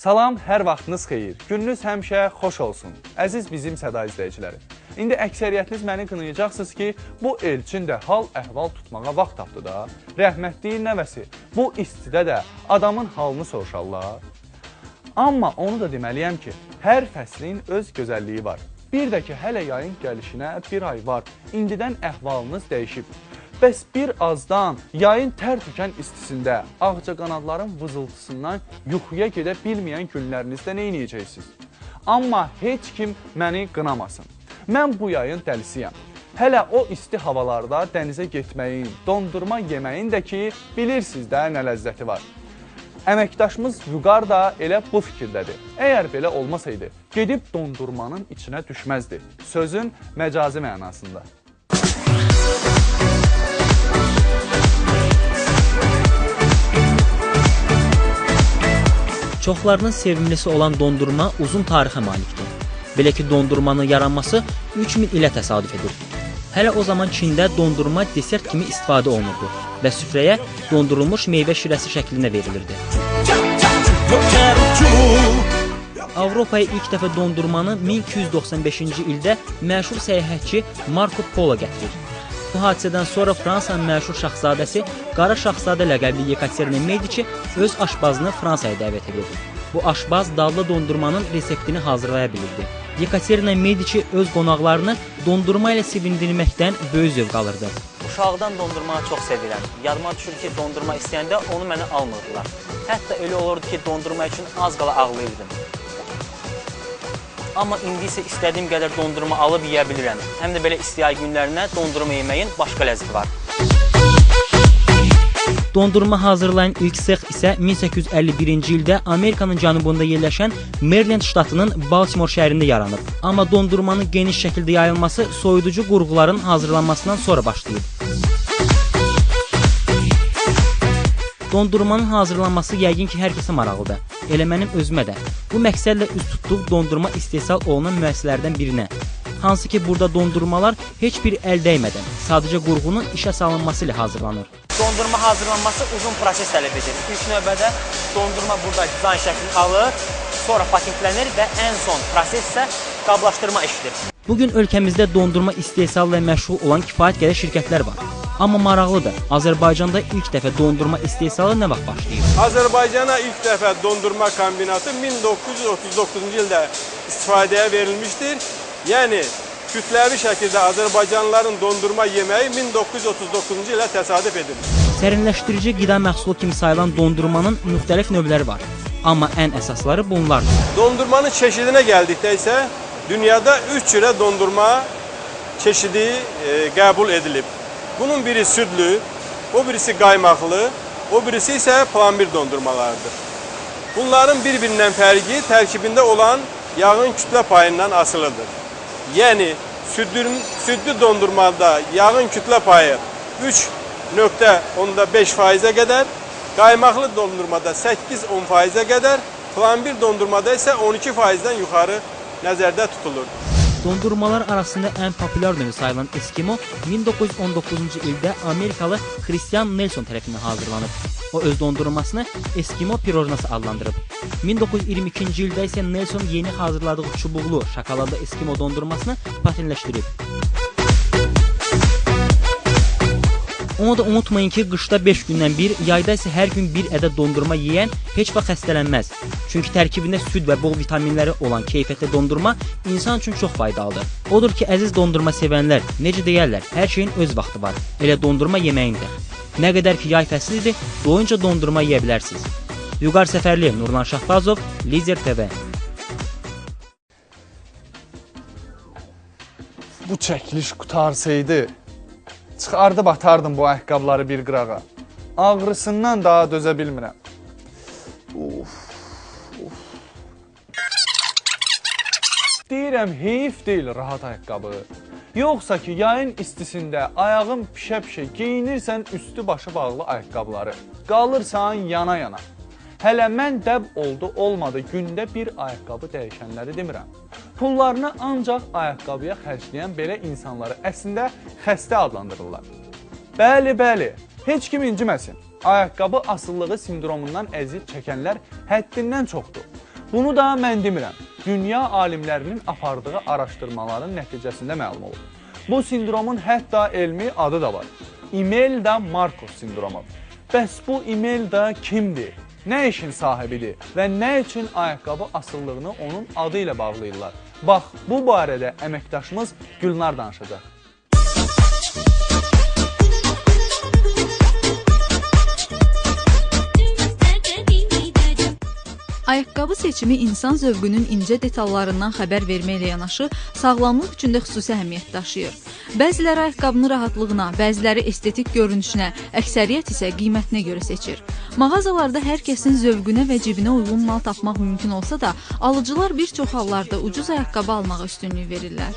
Salam, hər vaxtınız xeyir. Gününüz həmişə xoş olsun. Əziz bizim səda izləyiciləri. İndi əksəriyyətiniz məni qınayacaqsınız ki, bu Elçin də hal əhval tutmağa vaxt tapdı da. Rəhmətliyin nəvəsi, bu istidə də adamın halını soruşarlar. Amma onu da deməliyəm ki, hər fəslin öz gözəlliyi var. Bir də ki, hələ yayın gəlişinə bir ay var. İndidən əhvalınız dəyişib. Bəs bir azdan yayın tər tükən istisində ağcaqanadların vızıltısından yuxuya gedə bilməyən günlərinizdə nə edəcəksiniz? Amma heç kim məni qınamasın. Mən bu yayın dəlisiyəm. Hələ o isti havalarda dənizə getməyin, dondurma yeməyin də ki, bilirsiniz də nə ləzzəti var. Əməkdaşımız Vüqar da elə bu fikirdədir. Əgər belə olmasaydı, gedib dondurmanın içinə düşməzdi. Sözün məcazi mənasında. Çoxlarının sevimlisi olan dondurma uzun tarixə malikdir. Belə ki, dondurmanın yaranması 3000 ilə təsadüf edir. Hələ o zaman Çində dondurma desert kimi istifadə olunurdu və süfrəyə dondurulmuş meyvə şirəsi şəklində verilirdi. Avropaya ilk dəfə dondurmanı 1295-ci ildə məşhur səyahətçi Marco Polo gətirir. Bu hadisədən sonra Fransanın məşhur şahzadəsi Qara Şahzadə ləqəbli Yekaterina Medici öz aşbazını Fransaya dəvət edirdi. Bu aşbaz dadlı dondurmanın reseptini hazırlaya bilirdi. Yekaterina Medici öz qonaqlarını dondurma ilə sevindirməkdən böyük zövq alırdı. Uşaqdan dondurmanı çox sevirəm. Yadıma düşür ki, dondurma istəyəndə onu mənə almırdılar. Hətta elə olurdu ki, dondurma üçün az qala ağlayırdım. Amma indi isə istədiyim qədər dondurma alıb yeyə bilirəm. Həm də belə isti ay günlərinə dondurma yeməyin başqa ləzzəti var. Dondurma hazırlayan ilk sex isə 1851-ci ildə Amerikanın cənubunda yerləşən Maryland ştatının Baltimore şəhərində yaranıb. Amma dondurmanın geniş şəkildə yayılması soyuducu qurğuların hazırlanmasından sonra başlayıb. Dondurmanın hazırlanması yəqin ki, hər kəsə maraqlıdır. Elə mənim özümə də. Bu məqsədlə üz tutduq dondurma istehsal olunan müəssisələrdən birinə. Hansı ki, burada dondurmalar heç bir əl dəymədən, sadəcə qurğunun işə salınması ilə hazırlanır. Dondurma hazırlanması uzun proses tələb edir. İlk növbədə dondurma burada dizayn şəklini alır, sonra pakentlənir və ən son proses isə qablaşdırma işidir. Bugün ölkəmizdə dondurma istehsalı ilə məşğul olan kifayət qədər şirkətlər var. Amma maraqlıdır, Azərbaycanda ilk dəfə dondurma istehsalı nə vaxt başlayıb? Azərbaycana ilk dəfə dondurma kombinatı 1939-cu ildə istifadəyə verilmişdir. Yəni, kütləvi şəkildə Azərbaycanlıların dondurma yeməyi 1939-cu ilə təsadüf edilir. Sərinləşdirici qida məhsulu kimi sayılan dondurmanın müxtəlif növləri var. Amma ən əsasları bunlardır. Dondurmanın çeşidinə gəldikdə isə dünyada 3 cürə dondurma çeşidi qəbul edilib. Bunun biri südlü, o birisi qaymaqlı, o birisi isə plambir dondurmalarıdır. Bunların bir-birindən fərqi tərkibində olan yağın kütlə payından asılıdır. Yəni, südlü dondurmada yağın kütlə payı 3,5%-ə qədər, qaymaqlı dondurmada 8-10%-ə qədər, plambir dondurmada isə 12%-dən yuxarı nəzərdə tutulur. Dondurmalar arasında ən populyar növü sayılan Eskimo 1919-cu ildə Amerikalı Christian Nelson tərəfindən hazırlanıb. O öz dondurmasını Eskimo pirojnası adlandırıb. 1922-ci ildə isə Nelson yeni hazırladığı çubuqlu şokoladlı Eskimo dondurmasını patenləşdirib. Onu da unutmayın ki, qışda 5 gündən bir, yayda isə hər gün bir ədəd dondurma yeyən heç vaxt xəstələnməz. Çünki tərkibində süd və bol vitaminləri olan keyfiyyətli dondurma insan üçün çox faydalıdır. Odur ki, əziz dondurma sevənlər, necə deyərlər, hər şeyin öz vaxtı var. Elə dondurma yeməyində. Nə qədər ki, yay fəslidir, doyunca dondurma yeyə bilərsiniz. Vüqar Səfərli, Nurlan Şahbazov, Lider TV. Bu çəkiliş qutarsaydı, çıxardı batardım bu ayaqqabıları bir qırağa. Ağrısından daha dözə bilmirəm. Deyirəm, heyif deyil rahat ayaqqabı. Yoxsa ki, yayın istisində ayağın pişə-pişə geyinirsən üstü başı bağlı ayaqqabıları. Qalırsan yana-yana. Hələ mən dəb olmadı gündə bir ayaqqabı dəyişənləri demirəm. Pullarını ancaq ayaqqabıya xərcləyən belə insanları əslində xəstə adlandırırlar. Bəli, heç kim inciməsin. Ayaqqabı asıllığı sindromundan əziyyət çəkənlər həddindən çoxdur. Bunu da mən demirəm. Dünya alimlərinin apardığı araşdırmaların nəticəsində məlum olur. Bu sindromun hətta elmi adı da var. Imelda-Markos sindromu. Bəs bu Imelda kimdir? Nə işin sahibidir və nə üçün ayaqqabı asıllığını onun adı ilə bağlayırlar? Bax, bu barədə əməkdaşımız Gülnar danışacaq. Ayaqqabı seçimi insan zövqünün incə detallarından xəbər verməklə yanaşı, sağlamlıq üçün də xüsusi əhəmiyyət daşıyır. Bəziləri ayaqqabını rahatlığına, bəziləri estetik görünüşünə, əksəriyyət isə qiymətinə görə seçir. Mağazalarda hər kəsin zövqünə və cibinə uyğun mal tapmaq mümkün olsa da, alıcılar bir çox hallarda ucuz ayaqqabı almağa üstünlük verirlər.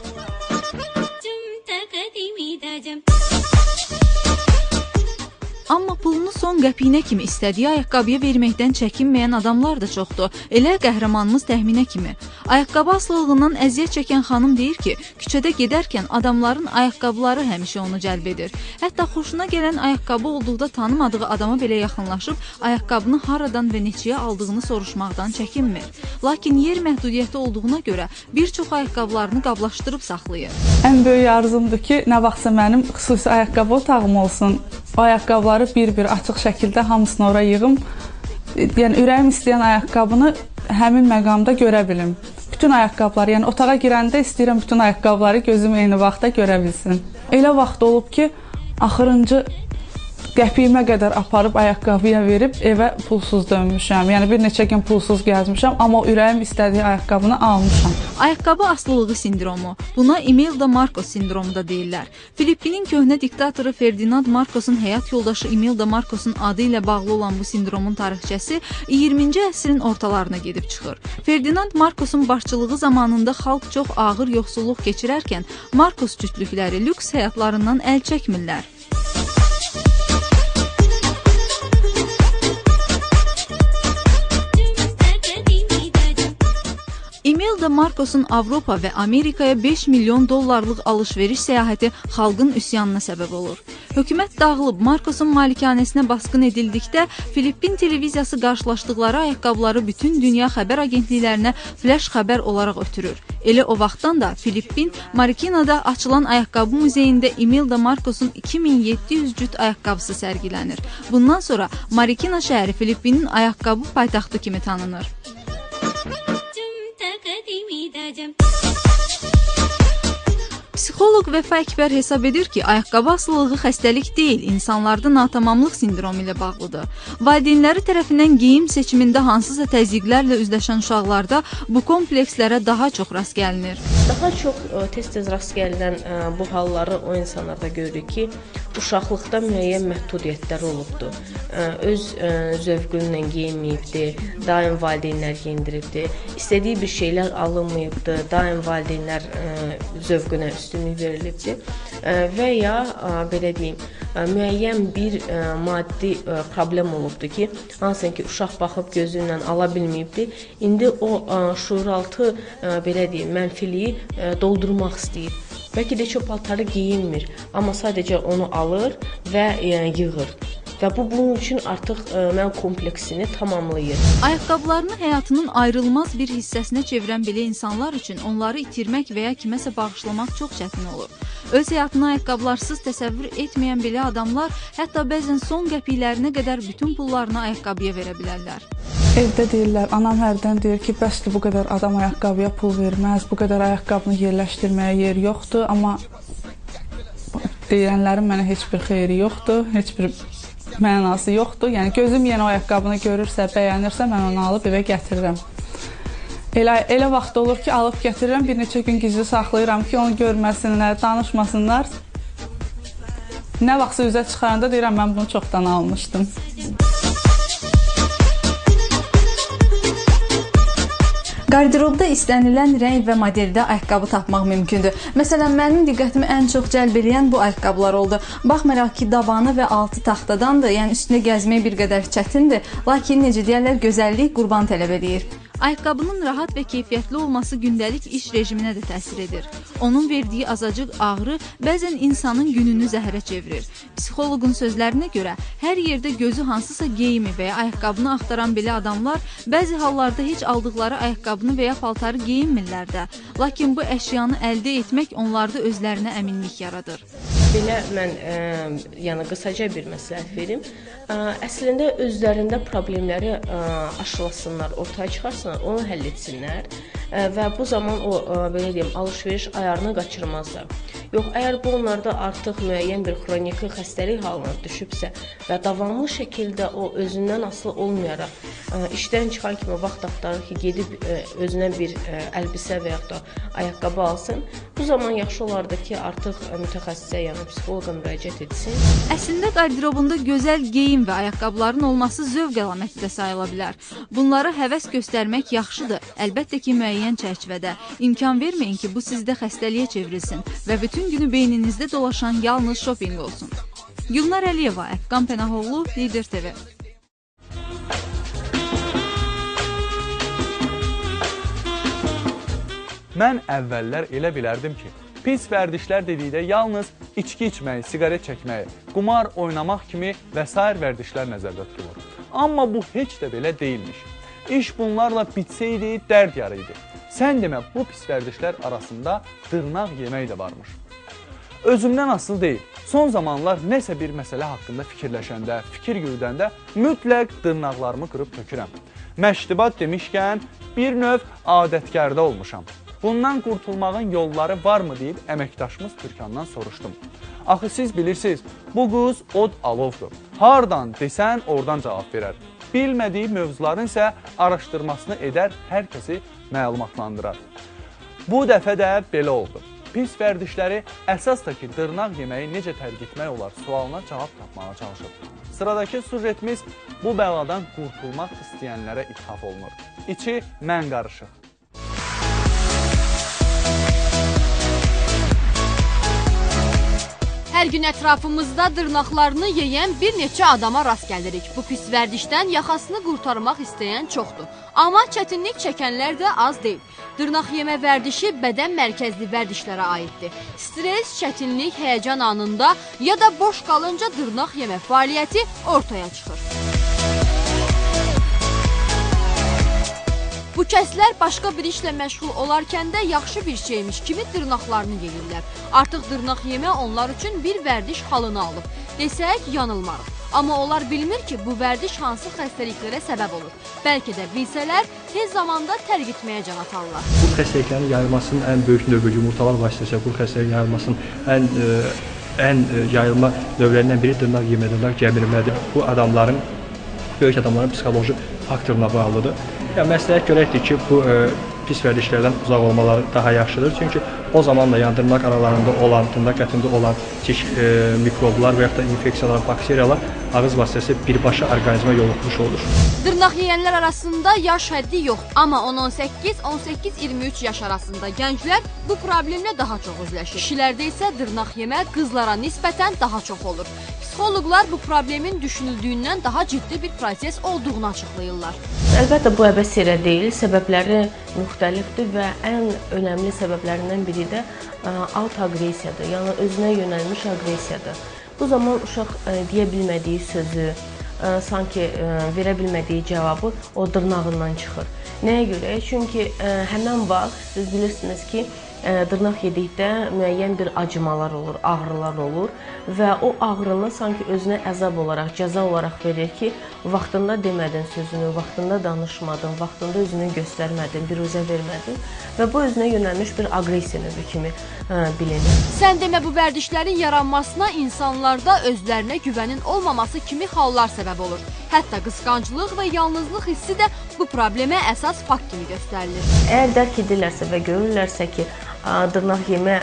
Amma pulunu son qəpiyinə kimi istədiyi ayaqqabıya verməkdən çəkinməyən adamlar da çoxdur. Elə qəhrəmanımız təxminə kimi. Ayaqqabı asılılığından əziyyət çəkən xanım deyir ki, küçədə gedərkən adamların ayaqqabıları həmişə onu cəlb edir. Hətta xoşuna gələn ayaqqabı olduqda tanımadığı adama belə yaxınlaşıb, ayaqqabını haradan və neçəyə aldığını soruşmaqdan çəkinmir. Lakin yer məhdudiyyəti olduğuna görə bir çox ayaqqabılarını qablaşdırıb saxlayır. Ən böyük arzumdur ki, nə vaxtsa mənim xüsusi ayaqqabı otağım olsun. O ayaqqabıları bir-bir açıq şəkildə hamısını ora yığım. Yəni ürəyim istəyən ayaqqabını həmin məqamda görə bilim. Bütün ayaqqabıları, yəni otağa girəndə istəyirəm bütün ayaqqabıları gözüm eyni vaxtda görə bilsin. Elə vaxt olub ki, axırıncı qəpiyimə qədər aparıb ayaqqabıya verib evə pulsuz dönmüşəm. Yəni bir neçə gün pulsuz gəzmişəm, amma ürəyim istədiyi ayaqqabını almışam. Ayaqqabı asılılığı sindromu. Buna Imelda-Markos sindromu da deyirlər. Filippinin köhnə diktatoru Ferdinand Marcos'un həyat yoldaşı Imelda Marcos'un adı ilə bağlı olan bu sindromun tarixçəsi 20-ci əsrin ortalarına gedib çıxır. Ferdinand Marcos'un başçılığı zamanında xalq çox ağır yoxsulluq keçirərkən Marcos cütlükləri lüks həyatlarından əl çəkmirlər. Imelda Marcos'un Avropa və Amerikaya 5 milyon dollarlıq alış-veriş səyahəti xalqın üsyanına səbəb olur. Hökumət dağılıb Marcos'un malikanəsinə basqın edildikdə Filippin televiziyası qarşılaşdıqları ayaqqabıları bütün dünya xəbər agentliklərinə flash xəbər olaraq ötürür. Elə o vaxtdan da Filippin Marikina'da açılan ayaqqabı muzeyində Imelda Marcos'un 2700 cüt ayaqqabısı sərgilənir. Bundan sonra Marikina şəhəri Filippinin ayaqqabı paytaxtı kimi tanınır. Psixoloq Vəfa Əkbər hesab edir ki, ayaqqabı asılılığı xəstəlik deyil, insanlarda natamamlıq sindromu ilə bağlıdır. Valideynləri tərəfindən geyim seçimində hansısa təzyiqlərlə üzləşən uşaqlarda bu komplekslərə daha çox rast gəlinir. Daha çox tez-tez rast gəlinən bu halları o insanlarda görürük ki, uşaqlıqda müəyyən məhdudiyyətlər olubdur. Öz zövqünlə geyinməyibdir, daim valideynlər geyindiribdir, istədiyi bir şeylər alınmayıbdır, daim valideynlər zövqünə üstünlük verilibdir və ya belə deyim, müəyyən bir maddi problem olubdur ki, hansın ki, uşaq baxıb gözü ilə ala bilməyibdir. İndi o şuuraltı belə deyim, mənfiliyi doldurmaq istəyir. Bəlkə də çox paltarı geyinmir, amma sadəcə onu alır və yığır. Və bu bunun üçün artıq mənim kompleksini tamamlayır. Ayaqqabılarını həyatının ayrılmaz bir hissəsinə çevirən belə insanlar üçün onları itirmək və ya kiməsə bağışlamaq çox çətin olur. Öz həyatını ayaqqabılarsız təsəvvür etməyən belə adamlar hətta bəzən son qəpiklərinə qədər bütün pullarını ayaqqabıya verə bilərlər. Evdə deyirlər, anam hərdən deyir ki, bəsdir bu qədər adam ayaqqabıya pul verməz, bu qədər ayaqqabını yerləşdirməyə yer yoxdur, amma deyənlərin mənə heç bir xeyri yoxdur, heç bir mənası yoxdur. Yəni gözüm yenə o ayaqqabını görürsə, bəyənirsə, mən onu alıb evə gətirirəm. Elə vaxt olur ki, alıb gətirirəm, bir neçə gün gizli saxlayıram ki, onu görməsinlər, danışmasınlar. Nə vaxtsa üzə çıxaranda deyirəm, mən bunu çoxdan almışdım. Qarderobda istənilən rəng və modeldə ayaqqabı tapmaq mümkündür. Məsələn, mənim diqqətimi ən çox cəlb edən bu ayaqqabılar oldu. Baxmayaraq ki, dabanı və altı taxtadandır, yəni üstündə gəzmək bir qədər çətindir, lakin necə deyərlər, gözəllik qurban tələb edir. Ayaqqabının rahat və keyfiyyətli olması gündəlik iş rejiminə də təsir edir. Onun verdiyi azacıq ağrı bəzən insanın gününü zəhərə çevirir. Psixoloqun sözlərinə görə, hər yerdə gözü hansısa geyimi və ya ayaqqabını axtaran belə adamlar bəzi hallarda heç aldıqları ayaqqabını və ya paltarı geyinmirlər də. Lakin bu əşyanı əldə etmək onlarda özlərinə əminlik yaradır. Belə mən yəni qısaca bir məsləhət verim. Əslində özlərində problemləri aşılasınlar, ortaya çıxarsınlar, onu həll etsinlər və bu zaman o belə deyim, alış-veriş ayarını qaçırmazlar. Yox, əgər bu onlarda artıq müəyyən bir xroniki xəstəlik halına düşübsə və davamlı şəkildə o özündən asılı olmayaraq işdən çıxan kimi vaxt axtarır ki, gedib özünə bir əlbisə və yaxud da ayaqqabı alsın, bu zaman yaxşı olardı ki, artıq mütəxəssisə, yəni psixoloqa müraciət etsin. Əslində qarderobunda gözəl geyim və ayaqqabıların olması zövq əlaməti də sayıla bilər. Bunlara həvəs göstərmək yaxşıdır, əlbəttə ki, müəyyən çərçivədə. İmkan verməyin ki, bu sizdə xəstəliyə çevrilsin və bütün günü beyninizdə dolaşan yalnız şopinq olsun. Gülnar Əliyeva, Əfqan Pənahoğlu, Lider TV. Mən əvvəllər elə bilərdim ki, pis vərdişlər dedikdə yalnız içki içməyi, siqaret çəkməyi, qumar oynamaq kimi və sair vərdişlər nəzərdə tutulur. Amma bu heç də belə deyilmiş. İş bunlarla bitsəydi, dərd yarı idi. Sən demə, bu pis vərdişlər arasında dırnaq yemək də varmış. Özümdən asılı deyil. Son zamanlar nəsə bir məsələ haqqında fikirləşəndə, fikir yürüdəndə mütləq dırnaqlarımı qırıb tökürəm. Məştibat demişkən, bir növ adətkarda olmuşam. Bundan qurtulmağın yolları varmı deyib əməkdaşımız Türkandan soruşdum. Axı siz bilirsiniz, bu qız od alovdur. Hardan desən, oradan cavab verər. Bilmədiyi mövzuların isə araşdırmasını edər, hər kəsi məlumatlandırar. Bu dəfə də belə oldu. Pis vərdişləri, əsas da ki, dırnaq yeməyi necə tərk etmək olar sualına cavab tapmağa çalışıb. Sıradakı sujetimiz bu bəladan qurtulmaq istəyənlərə ithaf olunur. İçi mən qarışıq. Hər gün ətrafımızda dırnaqlarını yeyən bir neçə adama rast gəlirik. Bu pis vərdişdən yaxasını qurtarmaq istəyən çoxdur. Amma çətinlik çəkənlər də az deyil. Dırnaq yemə vərdişi bədən mərkəzli vərdişlərə aiddir. Stres, çətinlik, həyəcan anında ya da boş qalınca dırnaq yemə fəaliyyəti ortaya çıxır. Bu kəslər başqa bir işlə məşğul olarkən də yaxşı bir şeymiş kimi dırnaqlarını yeyirlər. Artıq dırnaq yemə onlar üçün bir vərdiş halını alıb. Desək, yanılmarıq. Amma onlar bilmir ki, bu vərdiş hansı xəstəliklərə səbəb olur. Bəlkə də bilsələr, tez zamanda tərk etməyə can atarlar. Bu xəstəliklərin yayılmasının ən böyük növü yumurtalar vasitəsilə bu xəstəliklərin yayılmasının ən yayılma növlərindən biri dırnaq yemə, dırnaq gəmirmədir. Bu adamların, böyük adamların psixoloji faktoruna bağlıdır. Yəni, məsləhət görəkdir ki, bu pis vərdişlərdən uzaq olmaları daha yaxşıdır. Çünki o zaman da yəni, dırnaq aralarında olan, dırnaq ətində olan mikroblar və yaxud da infeksiyalar, bakteriyalar ağız vasitəsilə birbaşa orqanizmə yoluxmuş olur. Dırnaq yeyənlər arasında yaş həddi yox, amma 10-18, 18-23 yaş arasında gənclər bu problemlə daha çox üzləşir. Kişilərdə isə dırnaq yemə qızlara nisbətən daha çox olur. Psixoloqlar bu problemin düşünüldüyündən daha ciddi bir proses olduğunu açıqlayırlar. Əlbəttə, bu əbəs yerə deyil, səbəbləri müxtəlifdir və ən önəmli səbəblərindən biri də alt aqressiyadır, yəni özünə yönəlmiş aqressiyadır. Bu zaman uşaq deyə bilmədiyi sözü, sanki verə bilmədiyi cavabı o dırnağından çıxır. Nəyə görə? Çünki həmən vaxt siz bilirsiniz ki, dırnaq yedikdə müəyyən bir acımalar olur, ağrılar olur və o ağrını sanki özünə əzab olaraq, cəza olaraq verir ki, vaxtında demədin sözünü, vaxtında danışmadın, vaxtında özünü göstərmədin, biruzə vermədin və bu özünə yönəlmiş bir aqressiya növü kimi bilinir. Sən demə, bu vərdişlərin yaranmasına insanlarda özlərinə güvənin olmaması kimi hallar səbəb olur. Hətta qısqanclıq və yalnızlıq hissi də bu problemə əsas fakt kimi göstərilir. Əgər dərk edirlərsə və görürlərsə ki, dırnaq yemə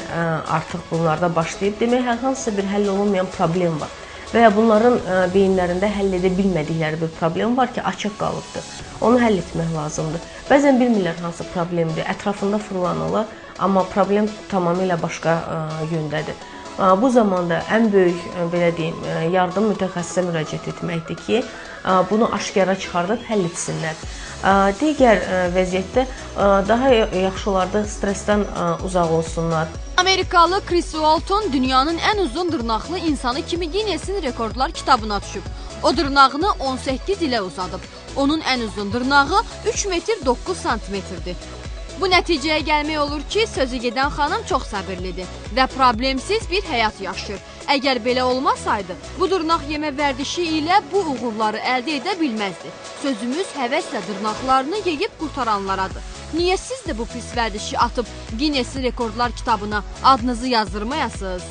artıq bunlarda başlayıb, demək, hər hansısa bir həll olunmayan problem var və ya bunların beyinlərində həll edə bilmədikləri bir problem var ki, açıq qalıbdır. Onu həll etmək lazımdır. Bəzən bilmirlər hansı problemdir, ətrafında fırlanırlar, amma problem tamamilə başqa yöndədir. Bu zamanda ən böyük, belə deyim, yardım mütəxəssisə müraciət etməkdir ki, bunu aşkara çıxardıb həll etsinlər. Digər vəziyyətdə daha yaxşı olardı stressdən uzaq olsunlar. Amerikalı Chris Walton dünyanın ən uzun dırnaqlı insanı kimi Guinness-in rekordlar kitabına düşüb. O dırnağını 18 ilə uzadıb. Onun ən uzun dırnağı 3 metr 9 santimetrdir. Bu nəticəyə gəlmək olur ki, sözü gedən xanım çox səbirlidir və problemsiz bir həyat yaşayır. Əgər belə olmasaydı, bu dırnaq yemə vərdişi ilə bu uğurları əldə edə bilməzdi. Sözümüz həvəslə dırnaqlarını yeyib qurtaranlaradır. Niyə siz də bu pis vərdişi atıb Guinness rekordlar kitabına adınızı yazdırmayasınız?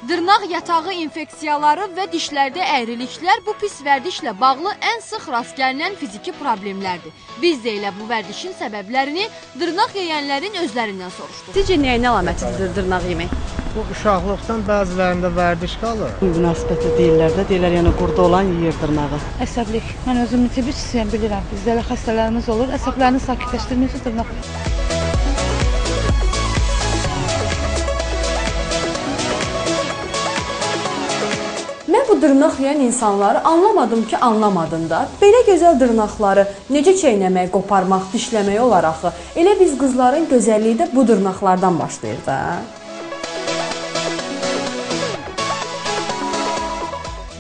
Dırnaq yatağı infeksiyaları və dişlərdə əyriliklər bu pis vərdişlə bağlı ən sıx rast gəlinən fiziki problemlərdir. Biz də elə bu vərdişin səbəblərini dırnaq yeyənlərin özlərindən soruşduq. Sizcə nəyin əlamətidir dırnaq yemək? Bu uşaqlıqdan bəzilərində vərdiş qalır. Münasibətli deyirlər də, deyirlər yəni qurda olan yeyir dırnağı. Əsəblik. Mən özüm tibbi işçisiyəm, bilirəm. Bizdə elə xəstələrimiz olur. Əsəblərini sakitləşdirmək üçün dırnaq. Mən bu dırnaq yeyən insanları anlamadım ki, anlamadım da. Belə gözəl dırnaqları necə çeynəmək, qoparmaq, dişləmək olar axı. Elə biz qızların gözəlliyi də bu dırnaqlardan başlayır da.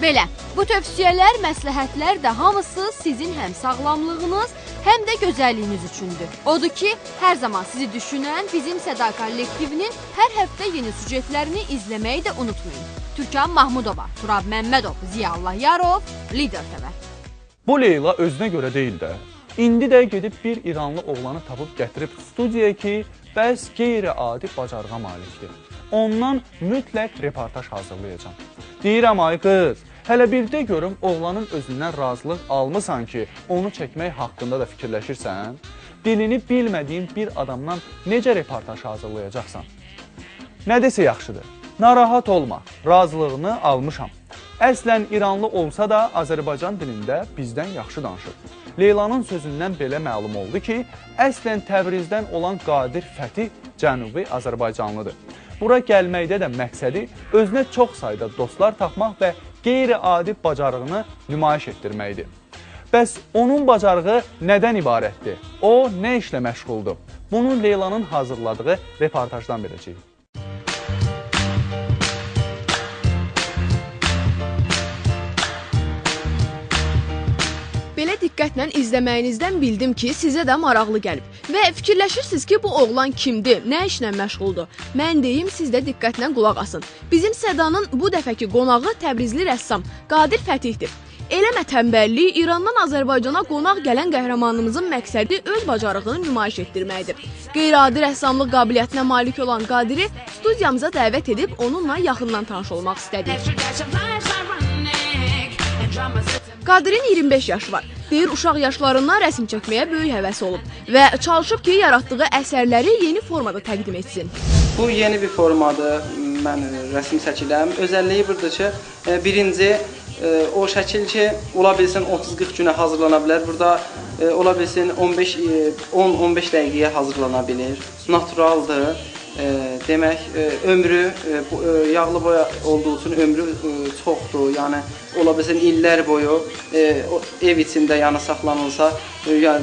Belə, bu tövsiyələr, məsləhətlər də hamısı sizin həm sağlamlığınız, həm də gözəlliyiniz üçündür. Odur ki, hər zaman sizi düşünən bizim Səda kollektivinin hər həftə yeni süjetlərini izləməyi də unutmayın. Türkan Mahmudova, Turab Məmmədov, Ziya Allahyarov, Lider TV. Bu Leyla özünə görə deyil də. İndi də gedib bir İranlı oğlanı tapıb gətirib studiyaya ki, bəs qeyri-adi bacarığa malikdir. Ondan mütləq reportaj hazırlayacağam. Deyirəm ay qız, hələ bir də görüm oğlanın özündən razılıq almısan ki, onu çəkmək haqqında da fikirləşirsən. Dilini bilmədiyin bir adamdan necə reportaj hazırlayacaqsan? Nə desə yaxşıdır? Narahat olma, razılığını almışam. Əslən İranlı olsa da Azərbaycan dilində bizdən yaxşı danışır. Leylanın sözündən belə məlum oldu ki, əslən Təbrizdən olan Qadir Fətih Cənubi Azərbaycanlıdır. Bura gəlməkdə də məqsədi özünə çox sayda dostlar tapmaq və qeyri-adi bacarığını nümayiş etdirməkdir. Bəs onun bacarığı nədən ibarətdir? O nə işlə məşğuldur? Bunu Leylanın hazırladığı reportajdan biləcəyik. Belə diqqətlə izləməyinizdən bildim ki, sizə də maraqlı gəlib. Və fikirləşirsiniz ki, bu oğlan kimdir, nə işlə məşğuldur? Mən deyim, siz də diqqətlə qulaq asın. Bizim Sədanın bu dəfəki qonağı Təbrizli rəssam Qadir Fətihdir. Eləmə tənbəllik, İrandan Azərbaycana qonaq gələn qəhrəmanımızın məqsədi öz bacarığını nümayiş etdirməkdir. Qeyri-adi rəssamlıq qabiliyyətinə malik olan Qadiri studiyamıza dəvət edib onunla yaxından tanış olmaq istədik. Qadirin 25 yaşı var. Deyir, uşaq yaşlarından rəsm çəkməyə böyük həvəsi olub və çalışıb ki, yaratdığı əsərləri yeni formada təqdim etsin. Bu yeni bir formadır, mən rəsm çəkirəm. Özəlliyi budur ki, birinci, o şəkil ki, ola bilsin 30-40 günə hazırlana bilər. Burada ola bilsin 10-15 dəqiqəyə hazırlana bilir. Naturaldır. Demək, ömrü, yağlı boya olduğu üçün ömrü çoxdur, yəni ola bilsin illər boyu ev içində saxlanılsa,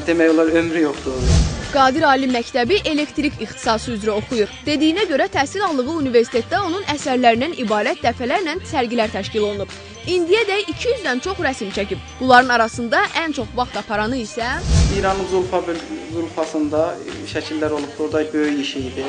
demək olar ömrü yoxdur. Qadir Ali Məktəbi elektrik ixtisası üzrə oxuyur. Dediyinə görə təhsil aldığı universitetdə onun əsərlərindən ibarət dəfələrlə sərgilər təşkil olunub. İndiyədək 200-dən çox rəsm çəkib. Bunların arasında ən çox vaxt aparanı isə İranın Zulfasında şəkillər olub, orada böyük iş idi.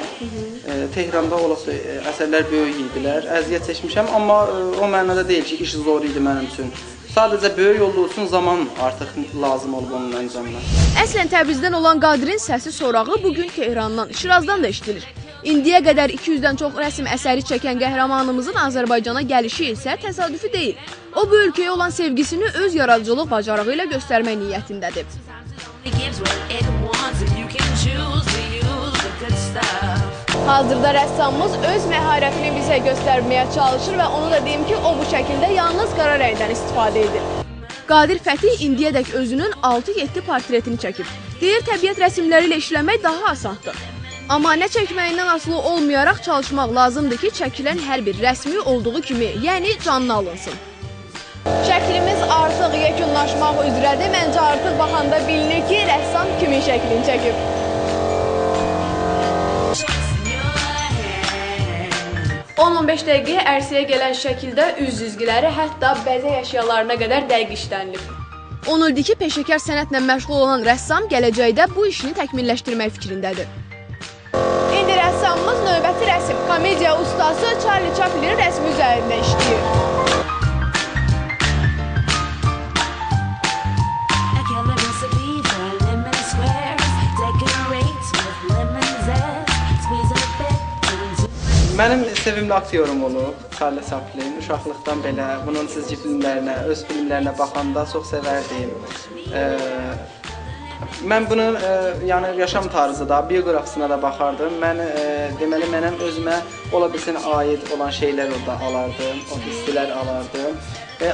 Tehranda olası əsərlər böyük idilər. Əziyyət çəkmişəm, amma o mənada deyil ki, iş zor idi mənim üçün. Sadəcə böyük olduğu üçün zaman artıq lazım olub onun əncamına. Əslən Təbrizdən olan Qadirin səsi sorağı bugün Tehrandan, Şirazdan da eşidilir. İndiyə qədər 200-dən çox rəsm əsəri çəkən qəhrəmanımızın Azərbaycana gəlişi isə təsadüfi deyil. O, bu ölkəyə olan sevgisini öz yaradıcılıq bacarığı ilə göstərmək niyyətindədir. Hazırda rəssamımız öz məharətini bizə göstərməyə çalışır və onu da deyim ki, o bu şəkildə yalnız qara rəngdən istifadə edir. Qadir Fətih indiyədək özünün 6-7 portretini çəkib. Deyir, təbiət rəsmləri ilə işləmək daha asandır. Amma nə çəkməyindən asılı olmayaraq çalışmaq lazımdır ki, çəkilən hər bir rəsmi olduğu kimi, yəni canlı alınsın. Şəklimiz artıq yekunlaşmaq üzrədir. Məncə artıq baxanda bilinir ki, rəssam kimin şəklini çəkib. ...10-15 dəqiqəyə ərsəyə gələn şəkildə üz cizgiləri, hətta bəzək əşyalarına qədər dəqiq işlənilib. Onurdu ki, peşəkar sənətlə məşğul olan rəssam gələcəkdə bu işini təkmilləşdirmək fikrindədir. İndi rəssamımız növbəti rəsm, komediya ustası Charlie Chaplin rəsmi üzərində işləyir. Mənim sevimli aktyorum olub Charlie Chaplin. Uşaqlıqdan belə bunun çizgi filmlərinə, öz filmlərinə baxanda çox sevərdim. Mən bunun yəni yaşam tarzı da, bioqrafisine da baxardım. Mən deməli mənəm özümə ola bilsin aid olan şeylər orada alardım, o hisslər alardım.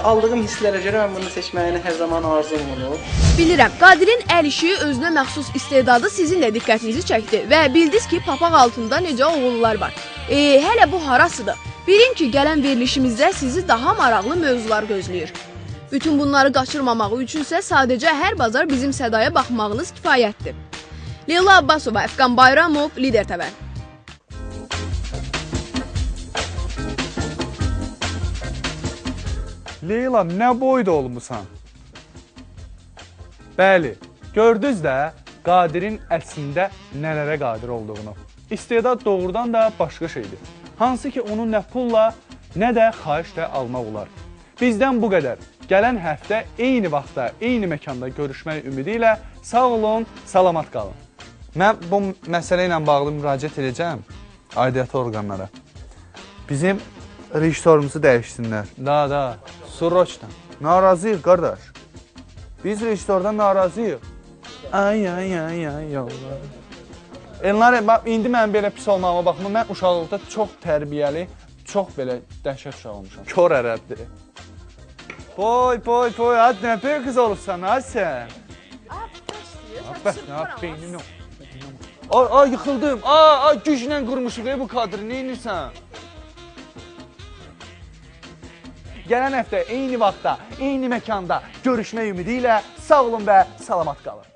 Aldığım hisslərə görə mən bunu seçməyini hər zaman arzum olub. Bilirəm, Qadir'in əl işi özünə məxsus istedadı sizin də diqqətinizi çəkdi və bildiniz ki, papaq altında necə oğullar var. Hələ bu harasıdır? Bilin ki, gələn verilişimizdə sizi daha maraqlı mövzular gözləyir. Bütün bunları qaçırmamağı üçünsə sadəcə hər bazar bizim Sədaya baxmağınız kifayətdir. Leyla Abbasova, Əfqan Bayramov, Lider TV. Leyla, nə boyda olmusan? Bəli, gördünüz də Qadir'in əslində nələrə qadir olduğunu. İstedad doğrudan da başqa şeydir. Hansı ki, onu nə pulla, nə də xahişlə almaq olar. Bizdən bu qədər. Gələn həftə eyni vaxtda, eyni məkanda görüşmək ümidi ilə sağ olun, salamat qalın. Mən bu məsələ ilə bağlı müraciət edəcəm aidiyyatı orqanlara. Bizim rejissorumuzu dəyişsinlər. Da, Surroçdan. Narazıyıq, qardaş. Biz rejissordan narazıyıq. Ay, yollar. Elnare, indi mən belə pis olmağıma baxma, mən uşaqlıqda çox tərbiyəli, çox belə dəhşət uşaq olmuşam. Kör ərəbdir. Boy, hadi nə böyük qız olursan, hadi sən. Beynin o. Ay, yıxıldım. Güclə qurmuşuq bu kadrı, nə inirsən? Gələn həftə eyni vaxtda, eyni məkanda görüşmək ümidi ilə sağ olun və salamat qalın.